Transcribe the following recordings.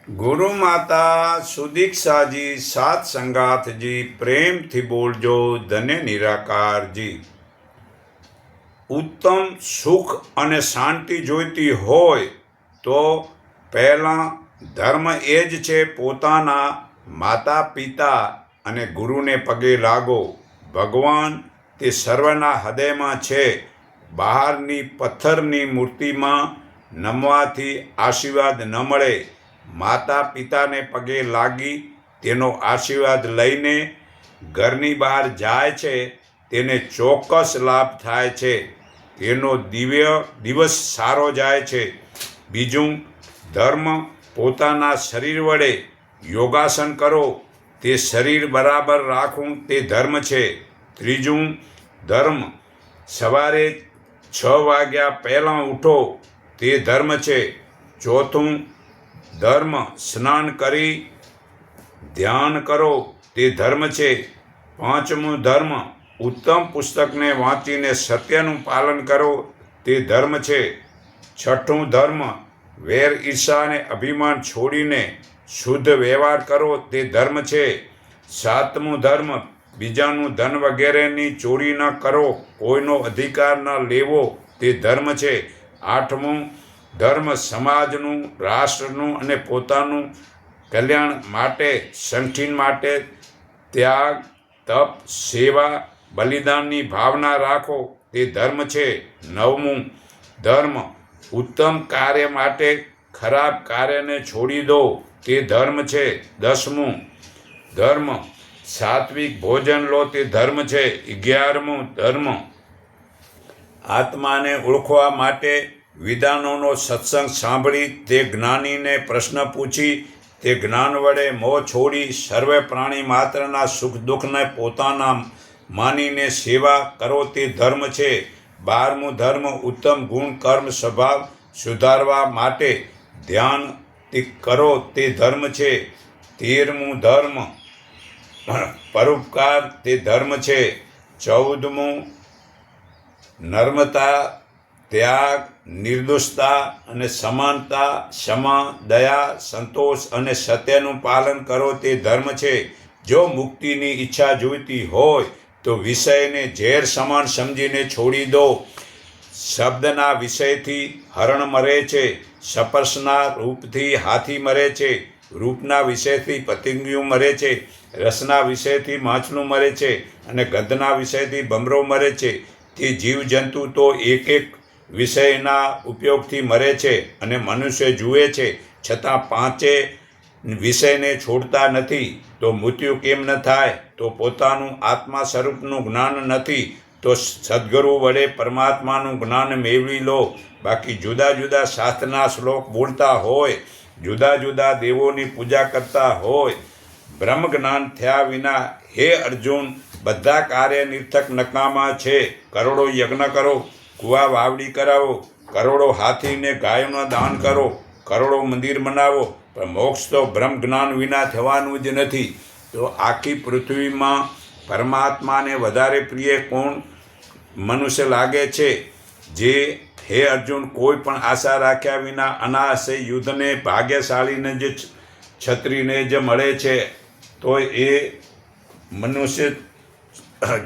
ગુરુ માતા સુદીક્ષાજી સાત સંગાથજી પ્રેમથી બોલજો ધન્ય નિરાકારજી. ઉત્તમ સુખ અને શાંતિ જોઈતી હોય તો પહેલાં ધર્મ એ જ છે પોતાના માતા પિતા અને ગુરુને પગે લાગો. ભગવાન તે સર્વના હૃદયમાં છે. બહારની પથ્થરની મૂર્તિમાં નમવાથી આશીર્વાદ ન મળે. માતા પિતાને પગે લાગી તેનો આશીર્વાદ લઈને ઘરની બહાર જાય છે તેને ચોક્કસ લાભ થાય છે. તેનો દિવસ સારો જાય છે. બીજું, ધર્મ પોતાના શરીર વડે યોગાસન કરો તે શરીર બરાબર રાખવું તે ધર્મ છે. ત્રીજું, ધર્મ સવારે 6 વાગ્યા પહેલાં ઉઠો તે ધર્મ છે. ચોથું, ધર્મ સ્નાન કરી ધ્યાન કરો તે ધર્મ છે. પાંચમું, ધર્મ ઉત્તમ પુસ્તકને વાંચીને સત્યનું પાલન કરો તે ધર્મ છે. છઠ્ઠું, ધર્મ વેર ઈર્ષા અને અભિમાન છોડીને શુદ્ધ વ્યવહાર કરો તે ધર્મ છે. સાતમું, ધર્મ બીજાનું ધન વગેરેની ચોરી ન કરો, કોઈનો અધિકાર ન લેવો તે ધર્મ છે. આઠમું, ધર્મ સમાજનું, રાષ્ટ્રનું અને પોતાનું કલ્યાણ માટે સંગઠન માટે ત્યાગ, તપ, સેવા, બલિદાનની ભાવના રાખો તે ધર્મ છે. નવમું, ધર્મ ઉત્તમ કાર્ય માટે ખરાબ કાર્યને છોડી દો તે ધર્મ છે. 10મું, ધર્મ સાત્વિક ભોજન લો તે ધર્મ છે. 11મું, ધર્મ આત્માને ઓળખવા માટે વિદ્વાનોનો સત્સંગ સાંભળી તે જ્ઞાનીને પ્રશ્ન પૂછી તે જ્ઞાન વડે મોહ છોડી સર્વે પ્રાણી માત્રના સુખ દુઃખને પોતાના માનીને સેવા કરો તે ધર્મ છે. 12મું, ધર્મ ઉત્તમ ગુણ કર્મ સ્વભાવ સુધારવા માટે ધ્યાન કરો તે ધર્મ છે. 13મું, ધર્મ પરોપકાર તે ધર્મ છે. 14મું, નમ્રતા, ત્યાગ, નિર્દોષતા અને સમાનતા, ક્ષમા, દયા, સંતોષ અને સત્યનું પાલન કરો તે ધર્મ છે. જો મુક્તિની ઈચ્છા જોઈતી હોય તો વિષયને ઝેર સમાન સમજીને છોડી દો. શબ્દના વિષયથી હરણ મરે છે, સ્પર્શના રૂપથી હાથી મરે છે, રૂપના વિષયથી પતંગિયું મરે છે, રસના વિષયથી માછલું મરે છે અને ગંધના વિષયથી ભમરો મરે છે. તે જીવજંતુ તો એક એક વિષયના ઉપયોગથી મરે છે અને મનુષ્ય જુએ છે છતાં પાંચે વિષયને છોડતા નથી. તો મૃત્યુ કેમ ન થાય? તો પોતાનું આત્મા સ્વરૂપનું જ્ઞાન નથી. તો સદગુરુ વડે પરમાત્માનું જ્ઞાન મેળવી લો. બાકી જુદા જુદા શાસ્ત્રના શ્લોક બોલતા હોય, જુદા જુદા દેવોની પૂજા કરતા હોય, બ્રહ્મ જ્ઞાન થયા વિના હે અર્જુન બધા કાર્ય નિર્થક નકામા છે. કરોડો યજ્ઞ કરો, કુવા વાવડી કરાવો, કરોડો હાથીને ગાયોના દાન કરો, કરોડો મંદિર બનાવો, પણ મોક્ષ તો બ્રહ્મ જ્ઞાન વિના થવાનું જ નથી. તો આખી પૃથ્વીમાં પરમાત્માને વધારે પ્રિય કોણ મનુષ્ય લાગે છે? જે હે અર્જુન કોઈ પણ આશા રાખ્યા વિના અનાયાસે યુદ્ધને ભાગ્યશાળીને જે છત્રીને જે મળે છે તો એ મનુષ્ય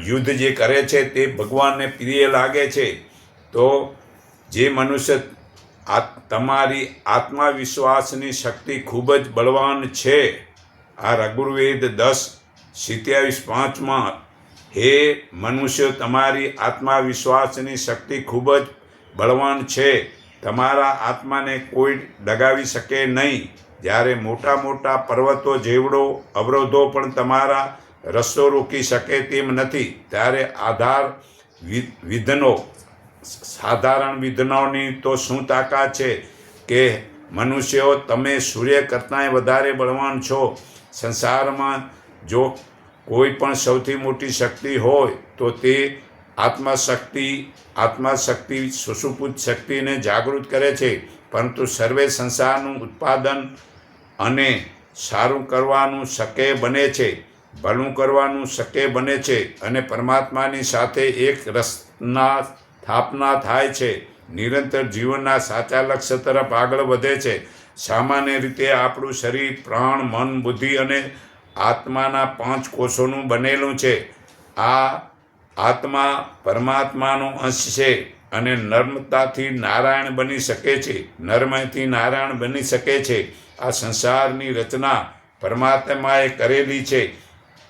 યુદ્ધ જે કરે છે તે ભગવાનને પ્રિય લાગે છે. તો જે મનુષ્ય તમારી આત્મવિશ્વાસની શક્તિ ખૂબ જ બળવાન છે. આ ઋગ્વેદ 10:27-5માં હે મનુષ્ય તમારી આત્મવિશ્વાસની શક્તિ ખૂબ જ બળવાન છે. તમારા આત્માને કોઈ ડગાવી શકે નહીં. જ્યારે મોટા મોટા પર્વતો જેવડો અવરોધો પણ તમારા રસ્તો રોકી શકે તેમ નથી, ત્યારે સાધારણ વિઘ્નોની તો શું તાકાત છે કે મનુષ્યો તમે સૂર્ય કરતાંય વધારે બળવાન છો. સંસારમાં જો કોઈ પણ સૌથી મોટી શક્તિ હોય તો તે આત્માશક્તિ સુષુપ્ત શક્તિને જાગૃત કરે છે. પરંતુ સર્વે સંસારનું ઉત્પાદન અને સારું કરવાનું શક્ય બને છે, ભલું કરવાનું શક્ય બને છે અને પરમાત્માની સાથે એક રસના સ્થાપના થાય છે. નિરંતર જીવનના સાચા લક્ષ્ય તરફ આગળ વધે છે સામાન્ય રીતે આપણું શરીર પ્રાણ, મન, બુદ્ધિ અને આત્માના 5 કોષોનું બનેલું છે. આ આત્મા પરમાત્માનો અંશ છે અને નર્મતાથી નારાયણ બની શકે છે, નર્મયથી નારાયણ બની શકે છે. આ સંસારની રચના પરમાત્માએ કરેલી છે,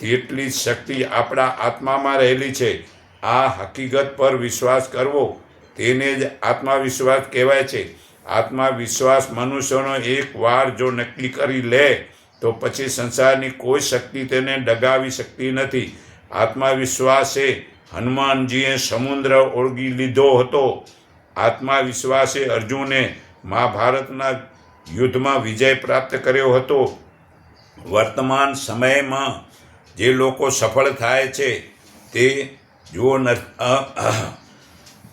તેટલી શક્તિ આપણા આત્મામાં રહેલી છે. આ હકીકત પર વિશ્વાસ કરવો તેને જ આત્મવિશ્વાસ કહેવાય છે. આત્મવિશ્વાસ મનુષ્યનો એક વાર જો નક્કી કરી લે તો પછી સંસારની કોઈ શક્તિ તેને ડગાવી શકતી નથી. આત્મવિશ્વાસે હનુમાનજીએ સમુદ્ર ઓળગી લીધો હતો. આત્મવિશ્વાસે અર્જુને મહાભારતના યુદ્ધમાં વિજય પ્રાપ્ત કર્યો હતો. વર્તમાન સમયમાં જે લોકો સફળ થાય છે તે જુઓ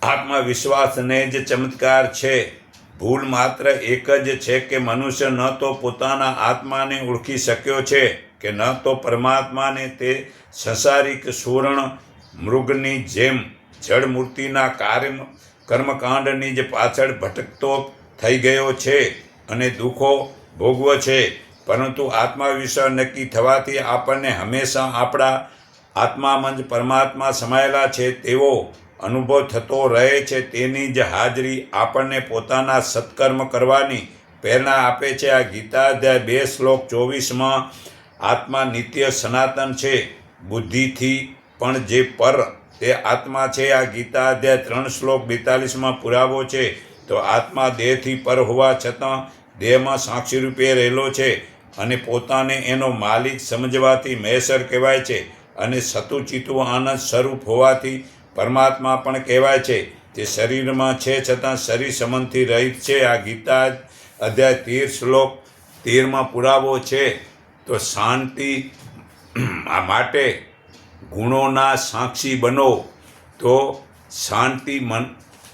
આત્મવિશ્વાસને જ ચમત્કાર છે. ભૂલ માત્ર એક જ છે કે મનુષ્ય ન તો પોતાના આત્માને ઓળખી શક્યો છે કે ન તો પરમાત્માને. તે સંસારિક સુવર્ણ મૃગની જેમ જડમૂર્તિના કર્મકાંડની જ પાછળ ભટકતો થઈ ગયો છે અને દુઃખો ભોગવો છે. પરંતુ આત્મવિશ્વાસ નક્કી થવાથી આપણને હંમેશા આપણા આત્મામાં જ પરમાત્મા સમાયેલા છે તેવો અનુભવ થતો રહે છે. તેની જ હાજરી આપણને પોતાના સત્કર્મ કરવાની પ્રેરણા આપે છે. આ ગીતા અધ્યાય 2 શ્લોક 24માં આત્મા નિત્ય સનાતન છે, બુદ્ધિથી પણ જે પર તે આત્મા છે. આ ગીતા અધ્યાય 3 શ્લોક 42માં પુરાવો છે. તો આત્મા દેહથી પર હોવા છતાં દેહમાં સાક્ષી રૂપે રહેલો છે અને પોતાને એનો માલિક સમજવાથી મહેશ્વર કહેવાય છે અને સતુચિતું આનંદ સ્વરૂપ હોવાથી પરમાત્મા પણ કહેવાય છે. તે શરીરમાં છે છતાં શરીર સંબંધથી રહિત છે. આ ગીતા અધ્યાય 13 શ્લોક 13માં પુરાવો છે. તો શાંતિ માટે ગુણોના સાક્ષી બનો. તો શાંતિ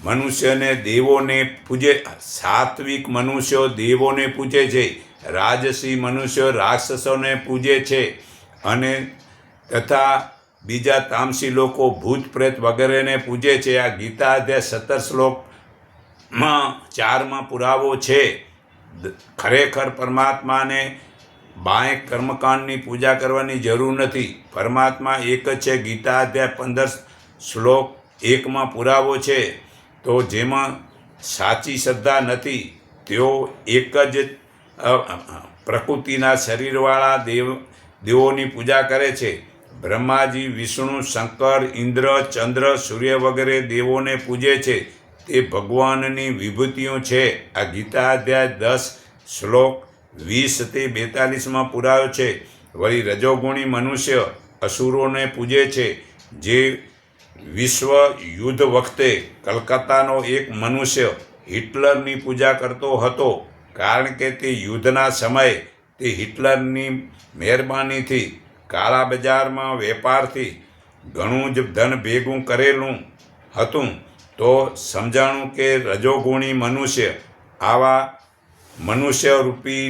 મનુષ્યને દેવોને પૂજે. સાત્વિક મનુષ્યો દેવોને પૂજે છે, રાજસી મનુષ્યો રાક્ષસોને પૂજે છે અને તથા બીજા તામસી લોકો ભૂત પ્રેત વગેરેને પૂજે છે. આ ગીતા અધ્યાય 17 શ્લોકમાં 4માં પુરાવો છે. ખરેખર પરમાત્માને બાહ્ય કર્મકાંડની પૂજા કરવાની જરૂર નથી. પરમાત્મા એક જ છે. ગીતા અધ્યાય 15 શ્લોક 1માં પુરાવો છે. તો જેમાં સાચી શ્રદ્ધા નથી તેઓ એક જ પ્રકૃતિના શરીરવાળા દેવોની પૂજા કરે છે. બ્રહ્માજી, વિષ્ણુ, શંકર, ઇન્દ્ર, ચંદ્ર, સૂર્ય વગેરે દેવોને પૂજે છે. તે ભગવાનની વિભૂતિઓ છે. આ ગીતા અધ્યાય 10 શ્લોક 20-42માં પુરાયો છે. વળી રજોગુણી મનુષ્ય અસુરોને પૂજે છે. જે વિશ્વ યુદ્ધ વખતે કલકત્તાનો એક મનુષ્ય હિટલરની પૂજા કરતો હતો, કારણ કે તે યુદ્ધના સમયે તે હિટલરની મહેરબાનીથી કાળા બજારમાં વેપારથી ઘણું જ ધન ભેગું કરેલું હતું. તો સમજાણું કે રજોગુણી મનુષ્ય આવા મનુષ્યરૂપી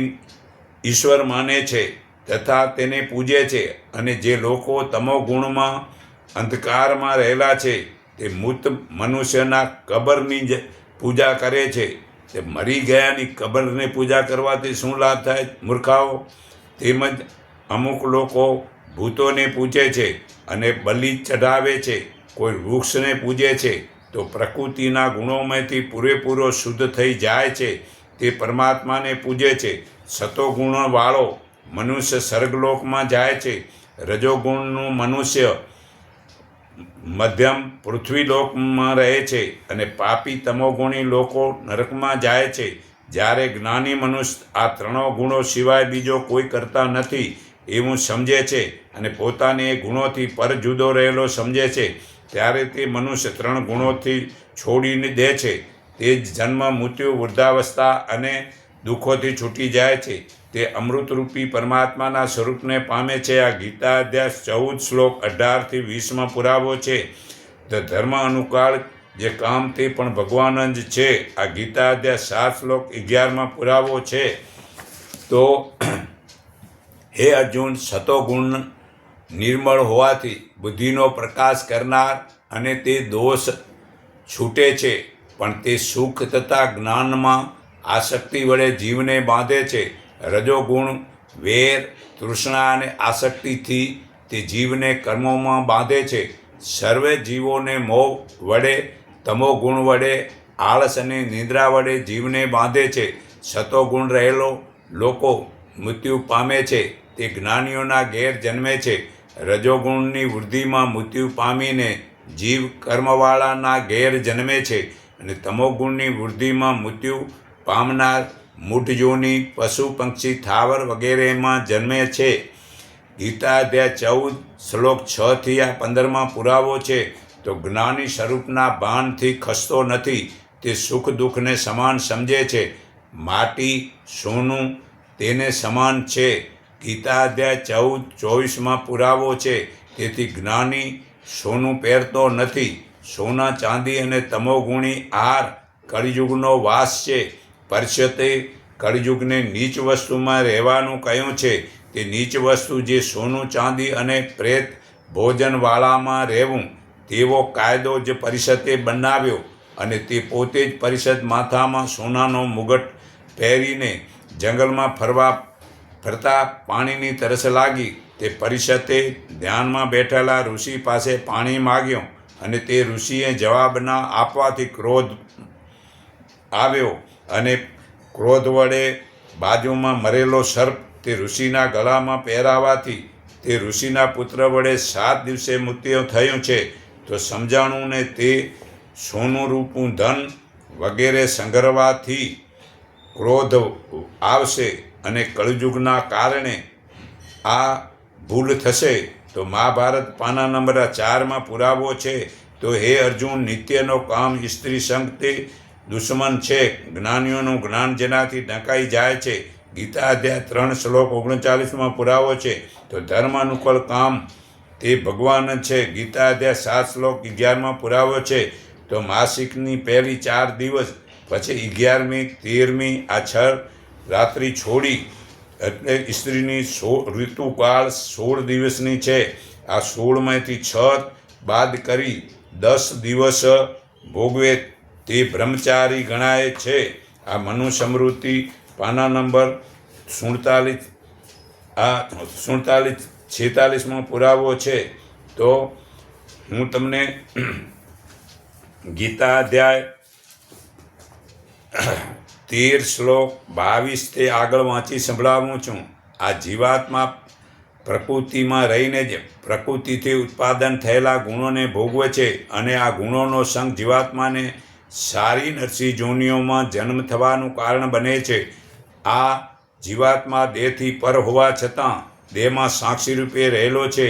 ઈશ્વર માને છે તથા તેને પૂજે છે. અને જે લોકો તમોગુણમાં અંધકારમાં રહેલા છે તે મૃત મનુષ્યના કબરની જ પૂજા કરે છે. તે મરી ગયાની કબરને પૂજા કરવાથી શું લાભ થાય મૂર્ખાઓ? તેમજ અમુક લોકો ભૂતોને પૂજે છે અને બલિ ચઢાવે છે. કોઈ વૃક્ષને પૂજે છે તો પ્રકૃતિના ગુણોમાંથી પૂરેપૂરો શુદ્ધ થઈ જાય છે. તે પરમાત્માને પૂજે છે. સતોગુણવાળો મનુષ્ય સ્વર્ગલોકમાં જાય છે. રજોગુણનું મનુષ્ય મધ્યમ પૃથ્વીલોકમાં રહે છે અને પાપી તમોગુણી લોકો નરકમાં જાય છે. જ્યારે જ્ઞાની મનુષ્ય આ 3 ગુણો સિવાય બીજો કોઈ કરતા નથી એવું સમજે છે અને પોતાને એ ગુણોથી પર જુદો રહેલો સમજે છે, ત્યારે તે મનુષ્ય 3 ગુણોથી છોડીને દે છે. તે જ જન્મ, મૃત્યુ, વૃદ્ધાવસ્થા અને દુઃખોથી છૂટી જાય છે. તે અમૃતરૂપી પરમાત્માના સ્વરૂપને પામે છે. આ ગીતા અધ્યાય 14 શ્લોક 18-20માં પુરાવો છે. ધર્મ અનુકાળ જે કામ તે પણ ભગવાન જ છે. આ ગીતા અધ્યાય 7 શ્લોક 11માં પુરાવો છે. તો હે અર્જુન, સતોગુણ નિર્મળ હોવાથી બુદ્ધિનો પ્રકાશ કરનાર અને તે દોષ છૂટે છે, પણ તે સુખ તથા જ્ઞાનમાં આસક્તિ વડે જીવને બાંધે છે. રજોગુણ વેર, તૃષ્ણા અને આસક્તિથી તે જીવને કર્મોમાં બાંધે છે. સર્વે જીવોને મોહ વડે, તમોગુણ વડે, આળસ અને નિદ્રા વડે જીવને બાંધે છે. સતોગુણ રહેલો લોકો મૃત્યુ પામે છે, તે જ્ઞાનીઓના ઘેર જન્મે છે. રજોગુણની વૃદ્ધિમાં મૃત્યુ પામીને જીવ કર્મવાળાના ઘેર જન્મે છે, અને તમોગુણની વૃદ્ધિમાં મૃત્યુ પામનાર મૂઢજોની, પશુ, પક્ષી, થાવર વગેરેમાં જન્મે છે. ગીતા અધ્યાય 14 શ્લોક 6-15 પુરાવો છે. તો જ્ઞાની સ્વરૂપના ભાનથી ખસતો નથી. તે સુખ દુઃખને સમાન સમજે છે. માટી, સોનું તેને સમાન છે. ગીતા અધ્યાય 14-24 પુરાવો છે. તેથી જ્ઞાની સોનું પહેરતો નથી. સોના, ચાંદી અને તમોગુણી હાર કળિયુગનો વાસ છે. પર્ષતે કળિયુગને નીચ વસ્તુમાં રહેવાનું કહ્યું છે. તે નીચ વસ્તુ જે સોનું, ચાંદી અને પ્રેત ભોજનવાળામાં રહેવું, તેવો કાયદો જ પરિષદે બનાવ્યો, અને તે પોતે જ પરિષદ માથામાં સોનાનો મુગટ પહેરીને જંગલમાં ફરતા પાણીની તરસ લાગી. તે પરિષદે ધ્યાનમાં બેઠેલા ઋષિ પાસે પાણી માગ્યું, અને તે ઋષિએ જવાબ ના આપવાથી ક્રોધ આવ્યો, અને ક્રોધ વડે બાજુમાં મરેલો સર્પ તે ઋષિના ગળામાં પહેરાવાથી તે ઋષિના પુત્ર વડે 7 દિવસે મૃત્યુ થયું છે. તો સમજાણું ને તે સોનું રૂપું ધન વગેરે સંગ્રહવાથી ક્રોધ આવશે, અને કળિયુગના કારણે આ ભૂલ થશે. તો મહાભારત પાના નંબર 4 પુરાવો છે. તો હે અર્જુન, નિત્યનો કામ સ્ત્રી સંગ તે દુશ્મન છે. જ્ઞાનીઓનું જ્ઞાન જેનાથી ઢંકાઈ જાય છે. ગીતા અધ્યાય 3 શ્લોક 39 પુરાવો છે. તો ધર્મ અનુકૂળ કામ તે ભગવાન છે. ગીતા અધ્યાય 7 શ્લોક 11 પુરાવો છે. તો માસિકની પહેલી 4 દિવસ, પછી 11મી, 13મી આ 6 રાત્રિ છોડી, એટલે સ્ત્રીની ઋતુકાળ 16 દિવસની છે. આ 16માંથી 6 બાદ કરી 10 દિવસ ભોગવે તે બ્રહ્મચારી ગણાય છે. આ મનુ સ્મૃતિ પાના નંબર 46 પુરાવો છે. તો હું તમને ગીતા અધ્યાય 13 શ્લોક 22 આગળ વાંચી સંભળાવું છું. આ જીવાત્મા પ્રકૃતિમાં રહીને જ પ્રકૃતિથી ઉત્પાદન થયેલા ગુણોને ભોગવે છે, અને આ ગુણોનો સંગ જીવાત્માને સારી નરસી જોનિઓમાં જન્મ થવાનું કારણ બને છે. આ જીવાત્મા દેહથી પર હોવા છતાં દેહમાં સાક્ષી રૂપે રહેલો છે,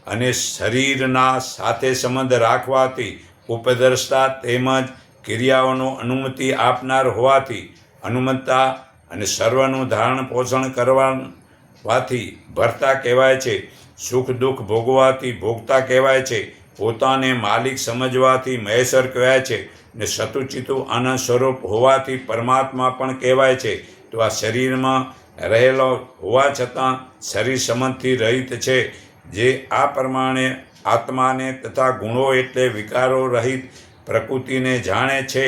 અને શરીરના સાથે સંબંધ રાખવાથી, ઉપદ્રષ્ટા તેમજ ક્રિયાઓનો અનુમતિ આપનાર હોવાથી, અનુમતતા અને સર્વનું ધારણ પોષણ કરવાથી ભર્તા કહેવાય છે. સુખ દુઃખ ભોગવાથી ભોગતા કહેવાય છે. પોતાને માલિક સમજવાથી મહેશ્વર કહેવાય છે, ને સતુચિતું આનંદ સ્વરૂપ હોવાથી પરમાત્મા પણ કહેવાય છે. તો આ શરીરમાં રહેલો હોવા છતાં શરીર સંબંધથી રહિત છે. જે આ પ્રમાણે આત્માને તથા ગુણો એટલે વિકારો રહિત પ્રકૃતિને જાણે છે,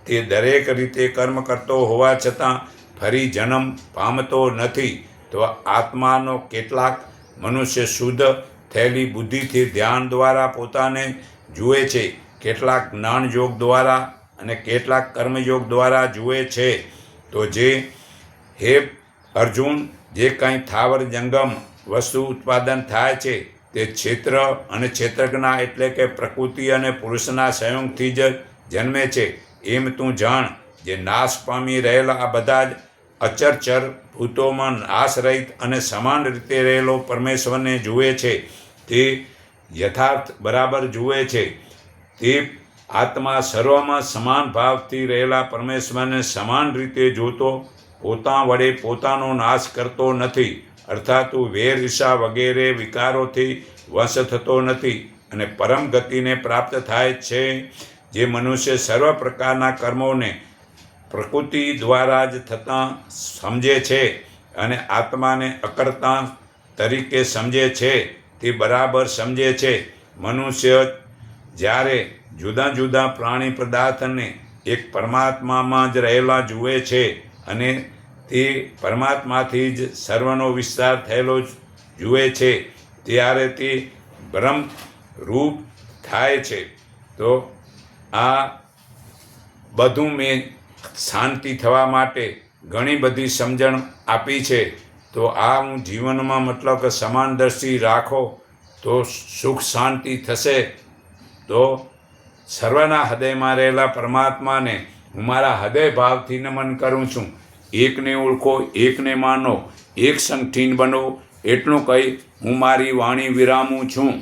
તે દરેક રીતે કર્મ કરતો હોવા છતાં ફરી જન્મ પામતો નથી. તો આત્માનો કેટલાક મનુષ્ય શુદ્ધ થયેલી બુદ્ધિથી ધ્યાન દ્વારા પોતાને જુએ છે, કેટલાક જ્ઞાન યોગ દ્વારા અને કેટલાક કર્મયોગ દ્વારા જુએ છે. તો હે અર્જુન, જે કંઈ થાવર જંગમ વસ્તુ ઉત્પાદન થાય છે, તે ક્ષેત્ર અને ક્ષેત્રજ્ઞ એટલે કે પ્રકૃતિ અને પુરુષના સંયોગથી જ જન્મે છે. એમ તું જાણ. જે નાશ પામી રહેલા આ બધા જ અચરચર ભૂતોમાં નાશ રહિત અને સમાન રીતે રહેલો પરમેશ્વરને જુએ છે. તે યથાર્થ બરાબર જુએ છે. તે આત્મા સર્વમાં સમાન ભાવથી રહેલા પરમેશ્વરને સમાન રીતે જોતો, પોતા વડે પોતાનો નાશ કરતો નથી. અર્થાત વેર, ઈર્ષા વગેરે વિકારોથી વશ થતો નથી, અને પરમ ગતિને પ્રાપ્ત થાય છે. જે મનુષ્ય સર્વ પ્રકારના કર્મોને પ્રકૃતિ દ્વારા જ થતાં સમજે છે, અને આત્માને અકર્તા તરીકે સમજે છે, તે બરાબર સમજે છે. મનુષ્ય જ્યારે જુદા જુદા પ્રાણી પદાર્થને એક પરમાત્મામાં જ રહેલા જુએ છે અને તે પરમાત્માથી જ સર્વનો વિસ્તાર થયેલો જુએ છે, ત્યારે તે બ્રહ્મ રૂપ થાય છે. તો આ બધું મેં શાંતિ થવા માટે ઘણી બધી સમજણ આપી છે. તો આ હું જીવનમાં મતલબ કે સમાન દ્રષ્ટિ રાખો તો સુખ શાંતિ થશે. તો સર્વના હૃદયમાં રહેલા પરમાત્માને હું મારા હૃદય ભાવથી નમન કરું છું. એકને ઓળખો, એકને માનો, એક સંગઠીન બનો, એટલું કહી હું મારી વાણી વિરામું છું.